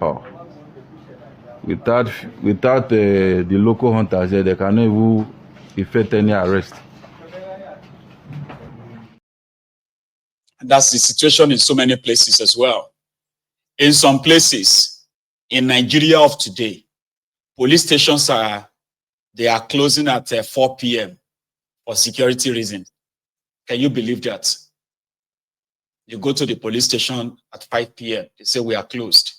Oh, without the local hunters there, they cannot even effect any arrest. That's the situation in so many places as well. In some places, in Nigeria of today, police stations are closing at 4 p.m. for security reasons. Can you believe that? You go to the police station at 5 p.m. They say we are closed.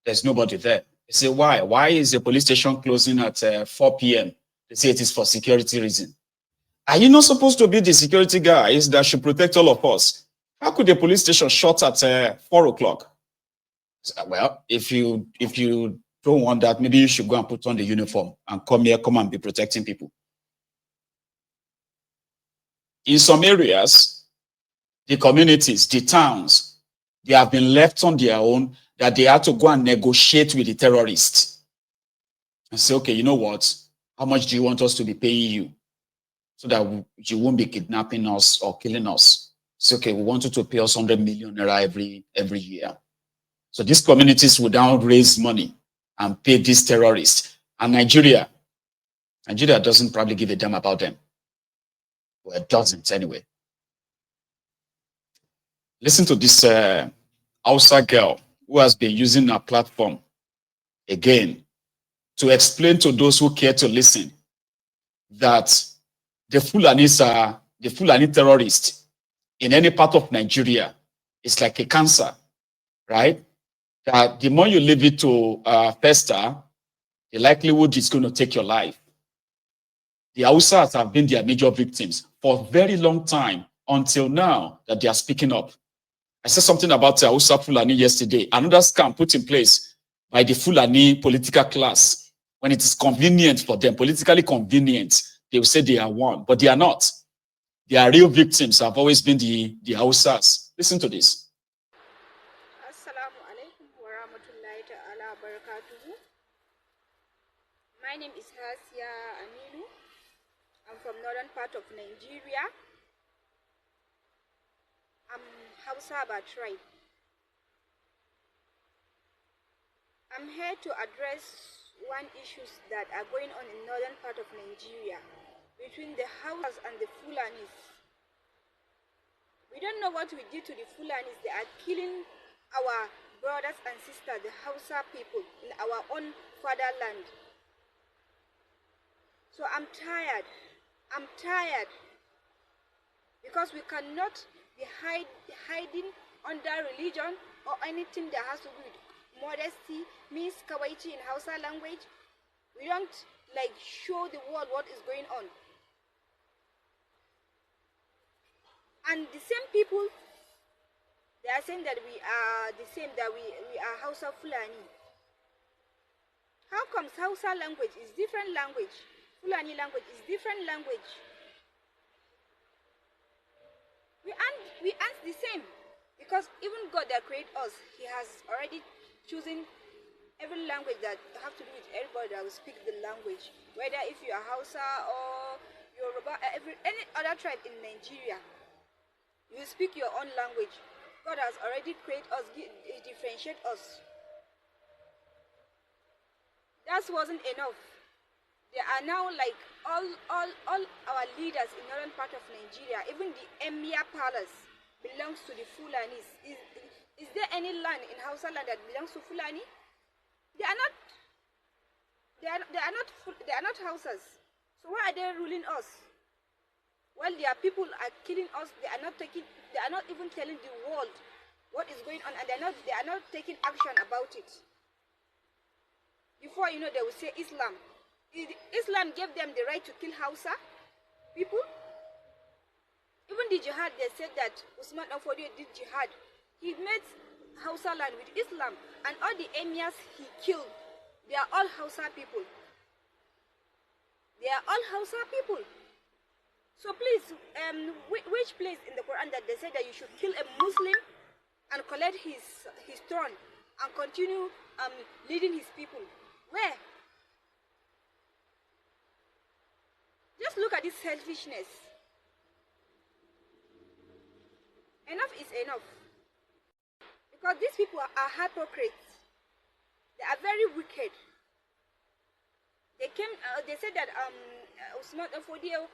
There's nobody there. They say, why? Why is the police station closing at 4 p.m.? They say it is for security reasons. Are you not supposed to be the security guys that should protect all of us? How could the police station shut at 4 o'clock? Well, if you don't want that, maybe you should go and put on the uniform and come and be protecting people. In some areas, the communities, the towns, they have been left on their own, that they had to go and negotiate with the terrorists and say, okay, you know what? How much do you want us to be paying you so that you won't be kidnapping us or killing us? Say, okay, we want you to pay us 100 million naira every year. So these communities will now raise money and pay these terrorists. And Nigeria doesn't probably give a damn about them. Well, it doesn't anyway. Listen to this Hausa girl who has been using her platform again to explain to those who care to listen that the Fulani terrorists in any part of Nigeria is like a cancer, right? That the more you leave it to fester, the likelihood is going to take your life. The Hausas have been their major victims for a very long time until now that they are speaking up. I said something about Hausa Fulani yesterday. Another scam put in place by the Fulani political class. When it is convenient for them, politically convenient, they will say they are one, but they are not. Their real victims have always been the Hausas. Listen to this. Assalamu alaikum wa rahmatullahi ta'ala barakatuhu. My name is Hasia Aminu. I'm from northern part of Nigeria. I'm Hausa by tribe. I'm here to address one issues that are going on in northern part of Nigeria between the Hausas and the Fulanis. We don't know what we did to the Fulanis. They are killing our brothers and sisters, the Hausa people, in our own fatherland. So I'm tired because we cannot be hiding under religion or anything that has to do with modesty, means kawaichi in Hausa language. We don't like show the world what is going on. And the same people, they are saying that we are the same, that we are Hausa Fulani. How comes Hausa language is different language? Fulani language is different language. We aren't the same, because even God that created us, He has already chosen every language that have to do with everybody that will speak the language. Whether if you are Hausa or Yoruba, any other tribe in Nigeria, you speak your own language. God has already created us, differentiate us. That wasn't enough. There are now like all our leaders in northern part of Nigeria, even the Emir Palace belongs to the Fulanis. Is there any land in Hausaland that belongs to Fulani? They are not Hausas. So why are they ruling us? Well, their people are killing us. They are not even telling the world what is going on, and they are not taking action about it. Before you know, they will say Islam. Islam gave them the right to kill Hausa people. Even the jihad, they said that Usman Afodio did jihad. He made Hausaland with Islam, and all the emirs he killed, they are all Hausa people. They are all Hausa people. So please, which place in the Quran that they say that you should kill a Muslim and collect his throne and continue leading his people? Where? Just look at this selfishness. Enough is enough. Because these people are hypocrites. They are very wicked. They came. They said that Usman Afodio,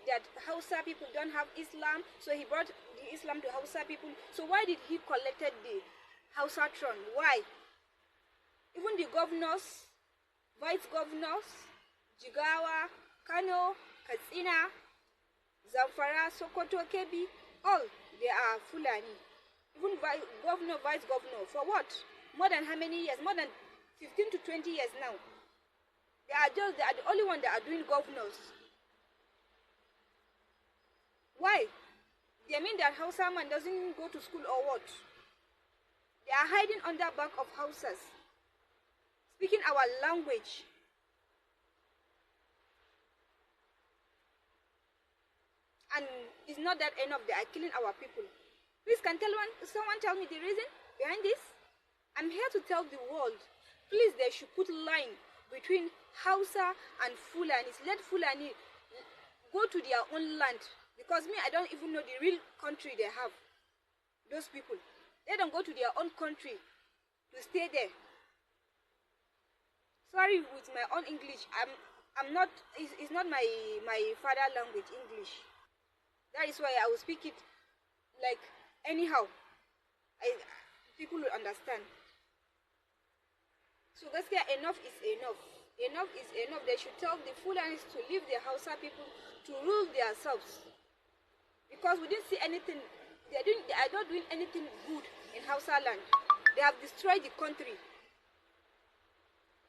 that Hausa people don't have Islam, so he brought the Islam to Hausa people. So why did he collected the Hausa throne? Why? Even the governors, vice governors, Jigawa, Kano, Katsina, Zamfara, Sokoto, Kebbi, all they are Fulani. Even governor, vice governor, for what? More than how many years? More than 15 to 20 years now. They are the only one that are doing governors. Why? They mean that Hausa man doesn't go to school or what? They are hiding under back of houses, speaking our language. And it's not that enough. They are killing our people. Please, can someone tell me the reason behind this? I'm here to tell the world. Please, they should put line between Hausa and Fulani. Let Fulani go to their own land. Because me, I don't even know the real country they have. Those people. Let them go to their own country to stay there. Sorry with my own English. I'm not, it's not my father language, English. That is why I will speak it like anyhow. People will understand. So basically, enough is enough. Enough is enough. They should tell the Fulanis to leave the Hausa people to rule themselves. Because we didn't see anything. They are not doing anything good in Hausaland. They have destroyed the country.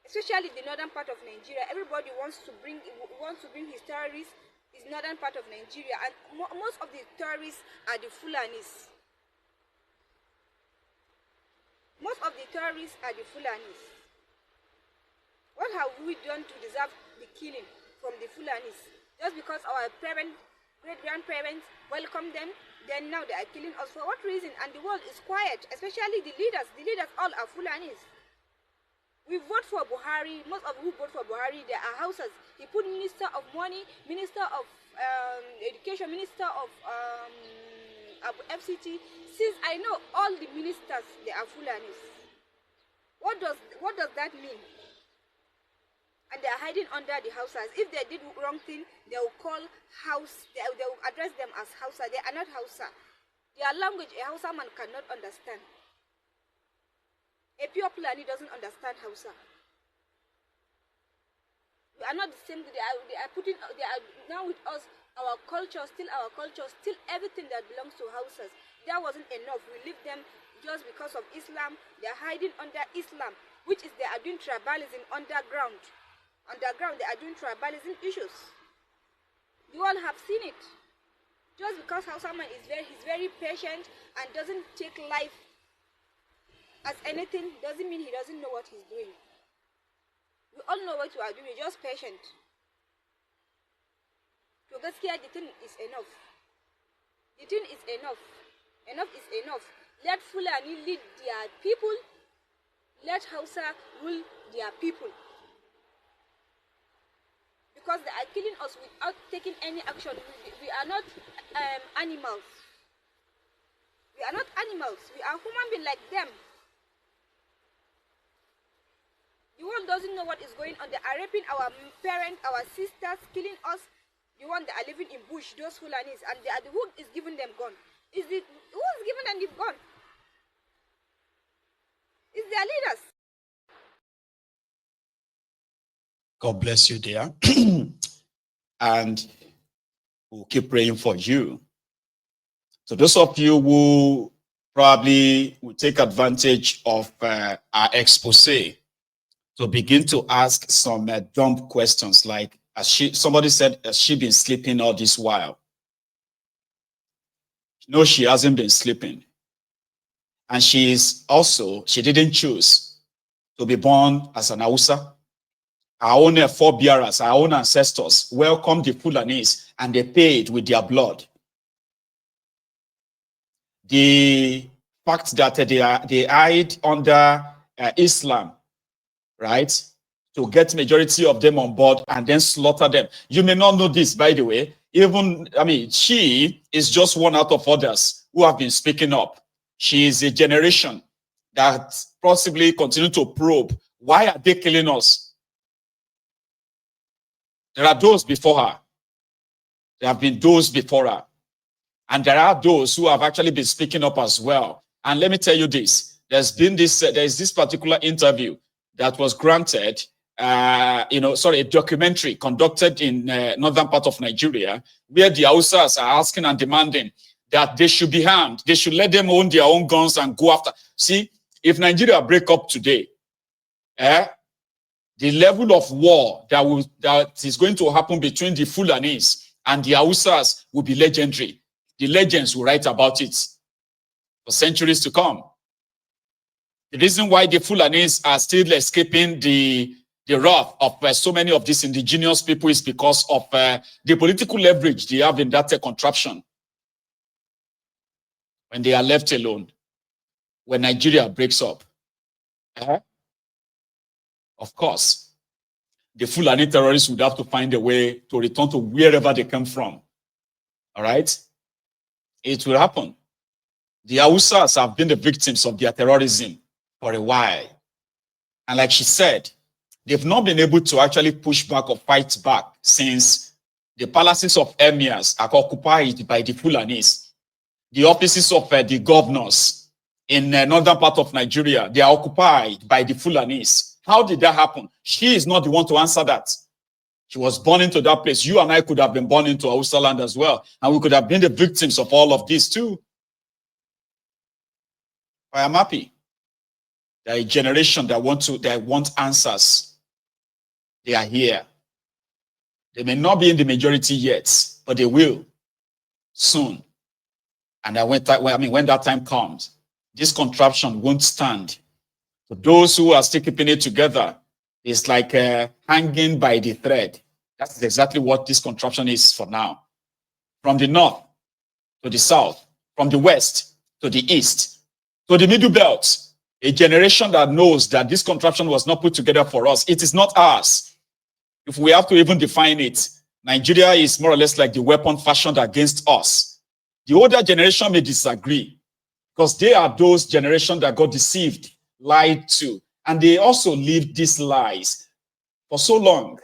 Especially the northern part of Nigeria. Everybody wants to bring his terrorists. Is northern part of Nigeria, and most of the terrorists are the Fulanis. Most of the terrorists are the Fulanis. What have we done to deserve the killing from the Fulanis? Just because our parents, great-grandparents welcomed them, then now they are killing us. For what reason? And the world is quiet, especially the leaders. The leaders all are Fulanis. We vote for Buhari. Most of who vote for Buhari, they are houses. He put Minister of Money, Minister of Education, Minister of FCT. Since I know all the ministers, they are Fulanis. What does that mean? And they are hiding under the houses. If they did wrong thing, they will call house. They will address them as Hausa. They are not Hausa. Their language, a Hausa man cannot understand. A pure Fulani doesn't understand Hausa. We are not the same. They are now with us. Our culture, still everything that belongs to Hausas. That wasn't enough. We leave them just because of Islam. They are hiding under Islam, which is they are doing tribalism underground. Underground, they are doing tribalism issues. You all have seen it. Just because Hausa man he's very patient and doesn't take life as anything doesn't mean he doesn't know what he's doing. We all know what we are doing, we're just patient. So gaskiya the thing is enough. The thing is enough. Enough is enough. Let Fulani lead their people. Let Hausa rule their people. Because they are killing us without taking any action. We are not animals. We are not animals. We are human beings like them. The world doesn't know what is going on. They are raping our parents, our sisters, killing us. The one that are living in bush, those Fulanis, and they are who is giving them gun? Who is giving them the gun? It's their leaders. God bless you, dear. And we'll keep praying for you. So those of you who probably will take advantage of our expose to begin to ask some dumb questions like, somebody said, has she been sleeping all this while? No, she hasn't been sleeping. And she didn't choose to be born as an Hausa. Our own forebearers, our own ancestors welcomed the Fulanis and they paid with their blood. The fact that they hide under Islam, right, to get majority of them on board and then slaughter them. You may not know this, by the way. She is just one out of others who have been speaking up. She is a generation that possibly continue to probe Why are they killing us? There are those before her. There have been those before her. And there are those who have actually been speaking up as well. And let me tell you this. There's this particular interview that was granted, a documentary conducted in northern part of Nigeria, where the Hausas are asking and demanding that they should be harmed. They should let them own their own guns and go after. See, if Nigeria break up today, the level of war that is going to happen between the Fulanis and the Hausas will be legendary. The legends will write about it for centuries to come. The reason why the Fulanis are still escaping the wrath of so many of these indigenous people is because of the political leverage they have in that contraption. When they are left alone, when Nigeria breaks up, of course, the Fulani terrorists would have to find a way to return to wherever they came from. All right? It will happen. The Hausas have been the victims of their terrorism for a while. And like she said, they've not been able to actually push back or fight back since the palaces of emirs are occupied by the Fulanis. The offices of the governors in northern part of Nigeria, they are occupied by the Fulanis. How did that happen? She is not the one to answer that. She was born into that place. You and I could have been born into Hausaland as well. And we could have been the victims of all of this too. I am happy. There are a generation that want answers. They are here. They may not be in the majority yet, but they will soon. And when that time comes, this contraption won't stand. For those who are still keeping it together, it's like hanging by the thread. That's exactly what this contraption is for now. From the north to the south, from the west to the east, to the middle belt, a generation that knows that this contraption was not put together for us. It is not ours. If we have to even define it, Nigeria is more or less like the weapon fashioned against us. The older generation may disagree because they are those generations that got deceived, lied to, and they also lived these lies for so long.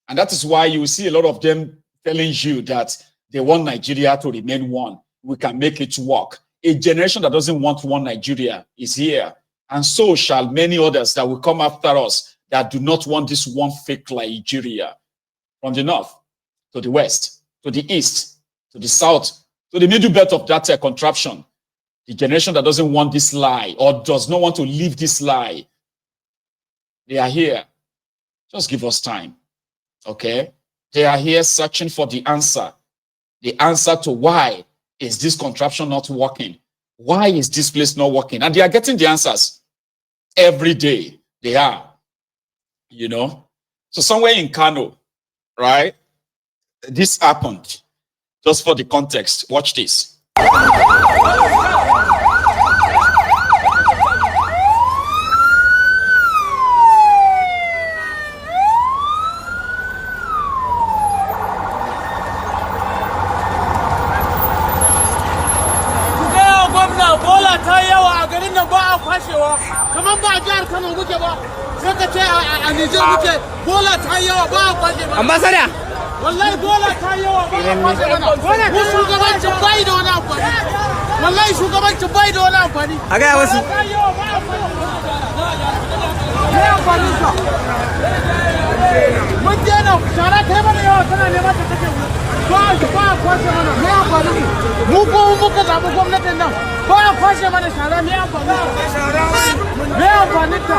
And that is why you see a lot of them telling you that they want Nigeria to remain one. We can make it work. A generation that doesn't want one Nigeria is here. And so shall many others that will come after us that do not want this one fake Nigeria. From the north to the west, to the east, to the south, to the middle belt of that contraption. The generation that doesn't want this lie or does not want to live this lie, they are here. Just give us time, okay? They are here searching for the answer to why is this contraption not working? Why is this place not working? And they are getting the answers every day. They are, you know? So somewhere in Kano, right? This happened. Just for the context, watch this. Ambassador. Wallahi bola ta yawa ba a kwashe mana. Mu shugabancin bai da wani amfani. Wallahi shugabancin bai da wani amfani. A gaya wasu. Me amfani sa. Mun dena shara ta yi mana yawa tana neman ta take mu. Ba a kwashe mana. Me amfani mu ko muka zaɓi gwamnatin nan. Ba a kwashe mana shara me amfani. Me amfani ta.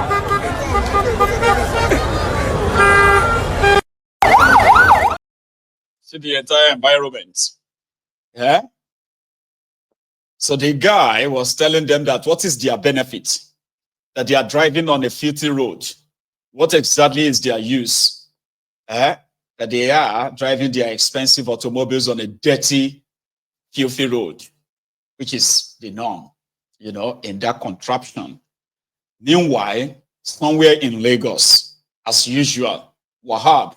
See the entire environment. Yeah. So the guy was telling them that what is their benefit? That they are driving on a filthy road. What exactly is their use? That they are driving their expensive automobiles on a dirty, filthy road, which is the norm, you know, in that contraption. Meanwhile, somewhere in Lagos, as usual, Wahab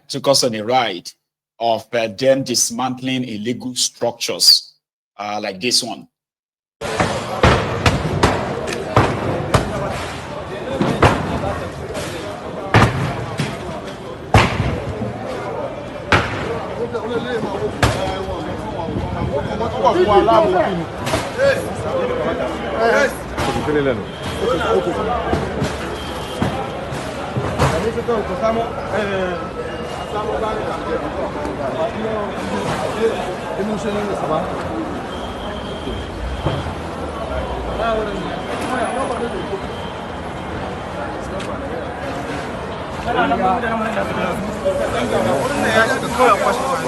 took us on a ride of them dismantling illegal structures like this one.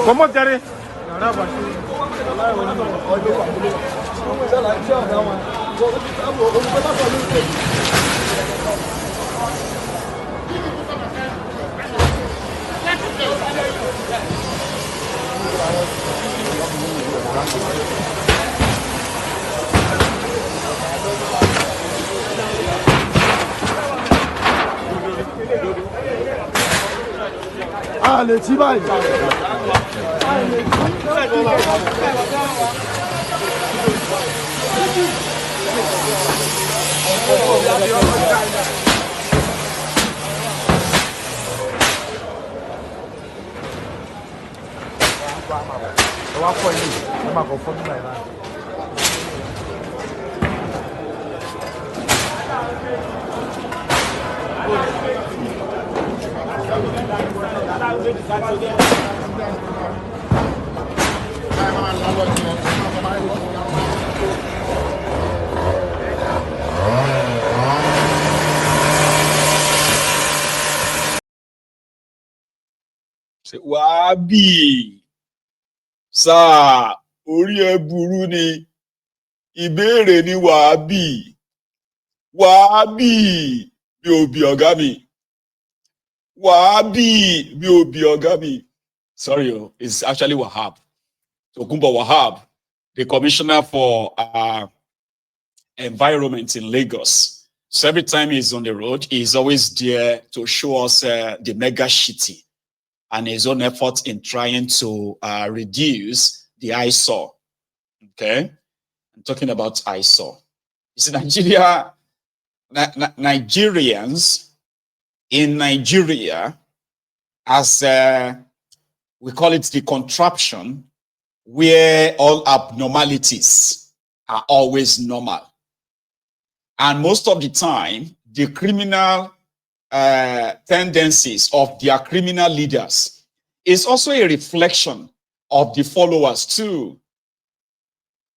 Comment dire? Allez, tu vas. Wàhábì sáà orí ẹ burú ni ìbéèrè ni wàhábì bí òbí ọ̀gá mi wàhábì bí òbí ọ̀gá mi. Sorry, it's actually Wahab. Tokunbo Wahab, the commissioner for environment in Lagos. So every time he's on the road, he's always there to show us the mega shitty and his own efforts in trying to reduce the eyesore. Okay, I'm talking about eyesore. You see, Nigerians in Nigeria, as we call it the contraption, where all abnormalities are always normal. And most of the time, the criminal tendencies of their criminal leaders is also a reflection of the followers too.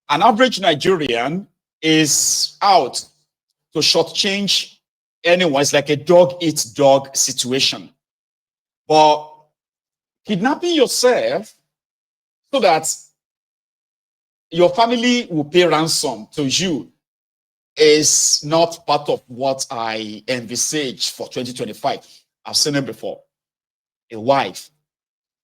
An average Nigerian is out to shortchange anyone. It's like a dog-eat-dog situation. But kidnapping yourself so that your family will pay ransom to you is not part of what I envisage for 2025. I've seen it before. A wife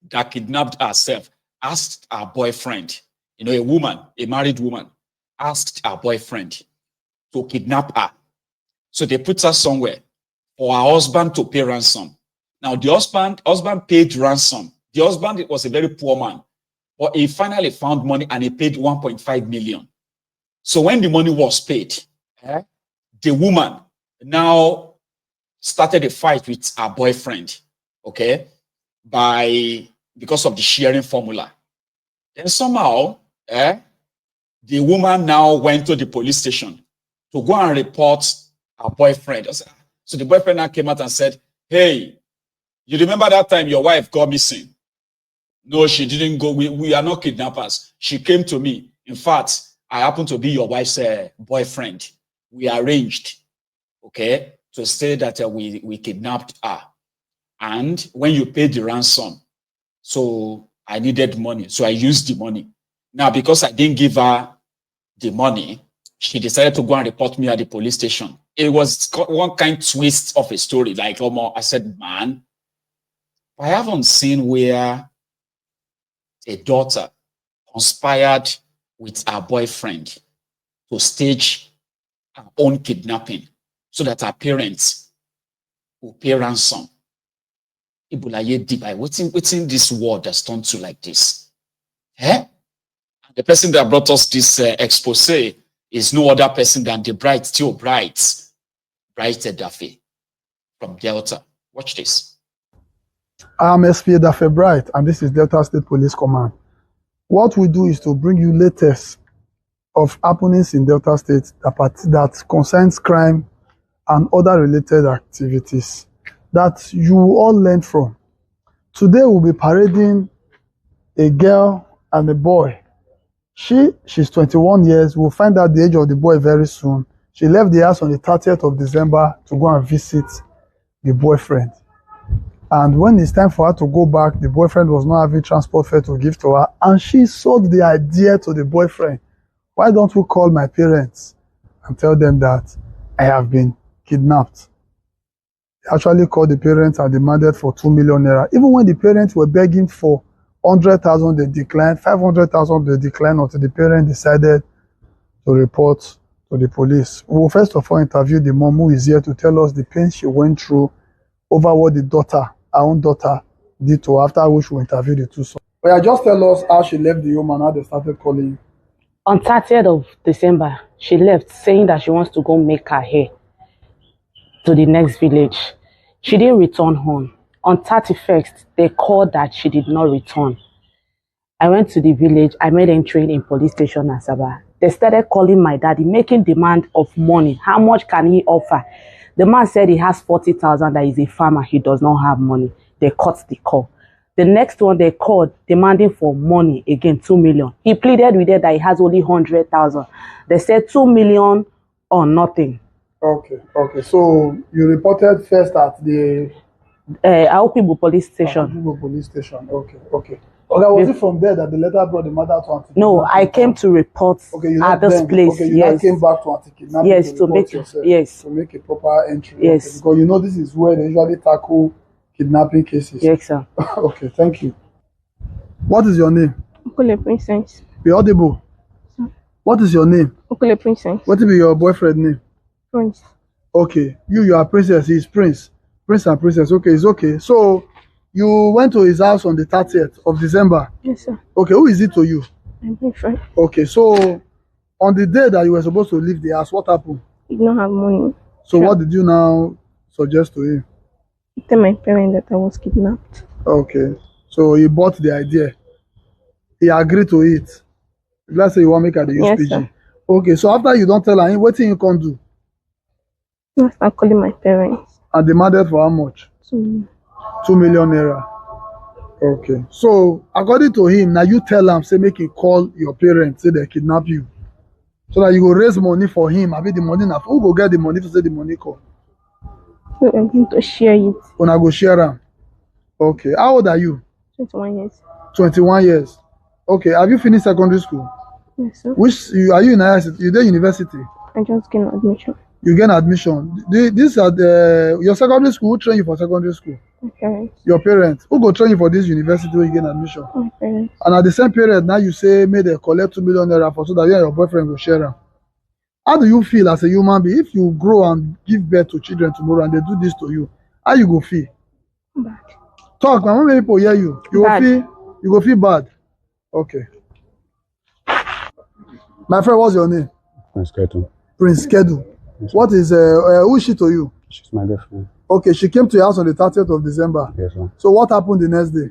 that kidnapped herself asked her boyfriend, you know, a woman, a married woman, asked her boyfriend to kidnap her. So they put her somewhere for her husband to pay ransom. Now, the husband paid ransom. The husband was a very poor man, but he finally found money and he paid 1.5 million. So when the money was paid, the woman now started a fight with her boyfriend, okay, because of the sharing formula. Then somehow, the woman now went to the police station to go and report her boyfriend. So the boyfriend now came out and said, hey, you remember that time your wife got missing? No, she didn't go. We are not kidnappers. She came to me. In fact, I happen to be your wife's boyfriend. We arranged, okay, to say that we kidnapped her. And when you paid the ransom, so I needed money. So I used the money. Now, because I didn't give her the money, she decided to go and report me at the police station. It was one kind of twist of a story. Like, I said, man, I haven't seen where a daughter conspired with her boyfriend to stage her own kidnapping so that her parents will pay ransom. What's in this world that's turned to like this? The person that brought us this expose is no other person than the Bright Edafe from Delta. Watch this. I'm SP Edafe Bright, and this is Delta State Police Command. What we do is to bring you latest of happenings in Delta State that concerns crime and other related activities that you all learn from. Today we'll be parading a girl and a boy. She's 21 years. We'll find out the age of the boy very soon. She left the house on the 30th of December to go and visit the boyfriend. And when it's time for her to go back, the boyfriend was not having transport fare to give to her. And she sold the idea to the boyfriend. Why don't we call my parents and tell them that I have been kidnapped? They actually called the parents and demanded for 2 million naira. Even when the parents were begging for 100,000, they declined. 500,000, they declined until the parent decided to report to the police. We will first of all interview the mom, who is here to tell us the pain she went through over what her own daughter, did to her, after which we interview the two sons. But just tell us how she left the home and how they started calling you. On 30th of December, she left saying that she wants to go make her hair to the next village. She didn't return home. On 31st, they called that she did not return. I went to the village. I made entry in police station Asaba. They started calling my daddy, making demand of money. How much can he offer? The man said he has 40,000, that he's a farmer. He does not have money. They cut the call. The next one they called, demanding for money, again, 2 million. He pleaded with them that he has only 100,000. They said 2 million or nothing. Okay. So you reported first at the Aopibu police station. Aopibu police station. Okay. Was it from there that the letter brought the mother to anti-kidnapping? No, I came to report at this place. Okay, you came back to anti-kidnapping. Yes, to make a proper entry. Yes. Okay, because you know this is where they usually tackle kidnapping cases. Yes, sir. Okay, thank you. What is your name? Okule Princess. Be audible. What is your name? Okule Princess. What will be your boyfriend name? Prince. Okay, you are princess. He is prince. Prince and princess. Okay, it's okay. So you went to his house on the 30th of December. Yes, sir. Okay, who is it to you? My boyfriend. Okay, so on the day that you were supposed to leave the house, what happened? He did not have money. So what did you now suggest to him? He told my parents that I was kidnapped. Okay, so he bought the idea. He agreed to it. Let's say you want to make her the use PG. Sir. Okay, so after you don't tell her, what thing you can do? I start calling my parents. And demanded for how much? 2 million. 2 million naira. Okay. So according to him, now you tell him, say make him call your parents, say they kidnap you. So that you go raise money for him. I mean the money now. Who go get the money to say the money call? So I'm going to share it. Una go share am. Okay. How old are you? 21 years. 21 years. Okay. Have you finished secondary school? Yes, sir. Are you in university? You there university? I just gained admission. You get admission. These are your secondary school. Who train you for secondary school? My parents. Your parents. Who go train you for this university where you get admission? My parents. And at the same period, now you say may they collect 2 million naira for so that you and your boyfriend will share them. How do you feel as a human being if you grow and give birth to children tomorrow and they do this to you? How you go feel? Bad. Talk, man. When many people hear you, you go feel bad. Okay. My friend, what's your name? Prince Kedu. Prince Kedu. Yes, what is who is she to you? She's my girlfriend. Okay, she came to your house on the 30th of December. Yes, sir. So what happened the next day?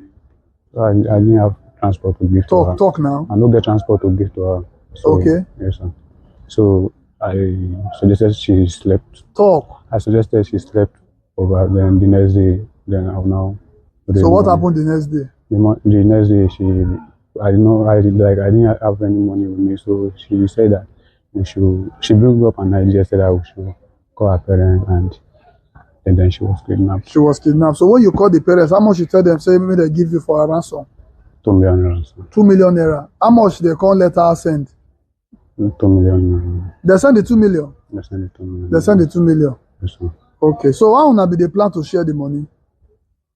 I didn't have transport to give to her. Talk now. I don't get transport to give to her. So, okay. Yes, sir. So I suggested she slept. Talk. I suggested she slept over. Then the next day, then I'll now. So what happened the next day? The next day, I didn't have any money with me, so she said that she bring up an idea, said that we should call her parents, and then she was kidnapped. She was kidnapped. So when you call the parents, how much you tell them? Say maybe they give you for a ransom. 2 million naira. 2 million naira. How much they can't let her send? 2 million naira. They send the 2 million. They send the 2 million. They send the 2 million. Yes, sir. Okay. So how will be the plan to share the money?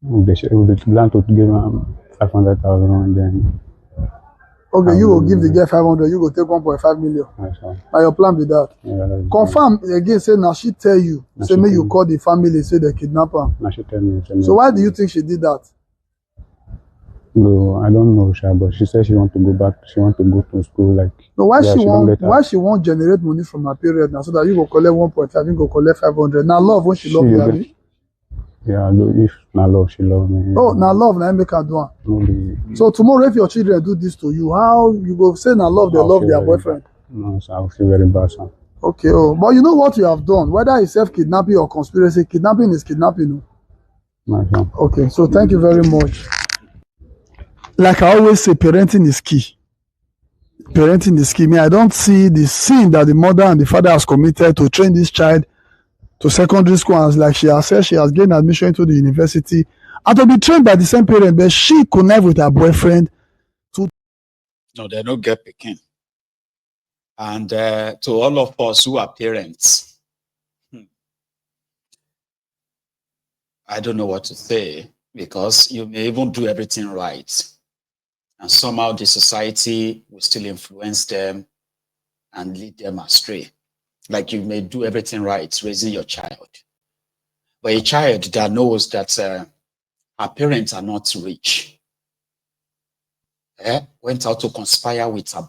They plan to give them 500,000 and then. Okay, you will give the girl 500, you go take 1.5 million. Yes, sir. Now your plan be that. Yeah, confirm again, say now she tell you. Now say me you call the family, say they kidnap her. Now she tell me. So why do you think she did that? No, I don't know, but she said she want to go back. She want to go to school. Like no, why she won't generate money from her period now so that you go collect 1.5, you go collect 500. Now love when she love you. Yeah, if na love, she love me. Oh, now love, now make her do it. So tomorrow, if your children do this to you, how you go say now love, they love their boyfriend? No, sir, I feel very bad, sir. Okay, oh, but you know what you have done, whether it's self-kidnapping or conspiracy, kidnapping is kidnapping. My son. Okay, so thank you very much. Like I always say, parenting is key. Parenting is key. I don't see the sin that the mother and the father has committed to train this child to secondary school, and like she has said, she has gained admission to the university and to be trained by the same parent, but she connect with her boyfriend. No, they don't get picking. And to all of us who are parents, I don't know what to say, because you may even do everything right, and somehow the society will still influence them and lead them astray. Like you may do everything right, raising your child. But a child that knows that her parents are not rich, went out to conspire with her